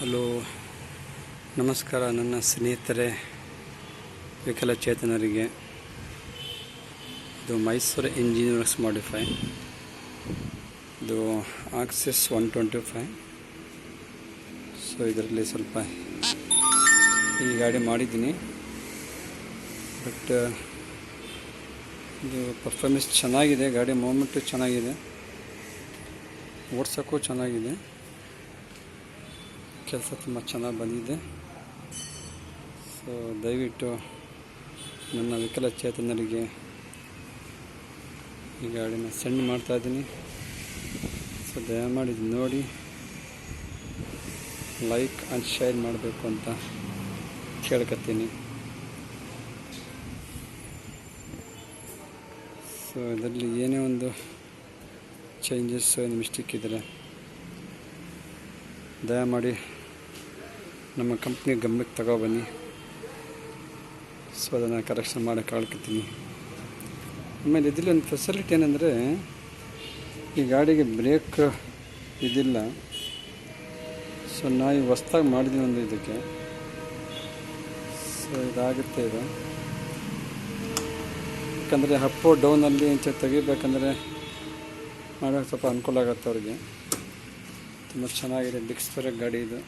Hello, ನಮಸ್ಕಾರ ನನ್ನ ಸ್ನೇಹಿತರೆ, ವಿಕಲಚೇತನರಿಗೆ. ಇದು ಮೈಸೂರು ಇಂಜಿನಿಯರ್ಸ್ ಮಾಡಿಫೈ, ಇದು ಆಕ್ಸಿಸ್ 125. ಸೊ ಇದರಲ್ಲಿ ಸ್ವಲ್ಪ ಈ ಗಾಡಿ ಮಾಡಿದ್ದೀನಿ, ಬಟ್ ಇದು ಪರ್ಫಾರ್ಮೆನ್ಸ್ ಚೆನ್ನಾಗಿದೆ. ಗಾಡಿ ಮೂವ್ಮೆಂಟು ಚೆನ್ನಾಗಿದೆ, ಓಡ್ಸೋಕ್ಕೂ ಚೆನ್ನಾಗಿದೆ, ಕೆಲಸ ತುಂಬ ಚೆನ್ನಾಗಿ ಬಂದಿದೆ. ಸೊ ದಯವಿಟ್ಟು ನನ್ನ ವಿಕಲಚೇತನರಿಗೆ ಈ ಗಾಡಿನ ಸೆಂಡ್ ಮಾಡ್ತಾಯಿದ್ದೀನಿ. ಸೊ ದಯಮಾಡಿ ನೋಡಿ ಲೈಕ್ ಆ್ಯಂಡ್ ಶೇರ್ ಮಾಡಬೇಕು ಅಂತ ಕೇಳ್ಕೊತೀನಿ. ಸೊ ಇದರಲ್ಲಿ ಏನೇ ಒಂದು ಚೇಂಜಸ್ ಮಿಸ್ಟೇಕ್ ಇದ್ದರೆ ದಯಮಾಡಿ ನಮ್ಮ ಕಂಪ್ನಿ ಗಮನಕ್ಕೆ ತಗೊಬನ್ನಿ. ಸೊ ಅದನ್ನು ಕರೆಕ್ಷನ್ ಮಾಡೋಕ್ಕೆ ಹೇಳ್ಕೊತೀನಿ. ಆಮೇಲೆ ಇದರಲ್ಲಿ ಒಂದು ಫೆಸಿಲಿಟಿ ಏನಂದರೆ, ಈ ಗಾಡಿಗೆ ಬ್ರೇಕ್ ಇದಿಲ್ಲ. ಸೊ ನಾವು ಹೊಸ್ದಾಗಿ ಮಾಡಿದ್ವಿ ಒಂದು ಇದಕ್ಕೆ. ಸೊ ಇದಾಗುತ್ತೆ ಇದು, ಯಾಕಂದರೆ ಅಪ್ಪು ಡೌನಲ್ಲಿ ತೆಗಿಬೇಕಂದ್ರೆ ಮಾಡೋಕ್ಕೆ ಸ್ವಲ್ಪ ಅನುಕೂಲ ಆಗುತ್ತೆ ಅವ್ರಿಗೆ. ತುಂಬ ಚೆನ್ನಾಗಿದೆ, ಬಿಗ್ ಸ್ಪೇರ್ ಗಾಡಿ ಇದು.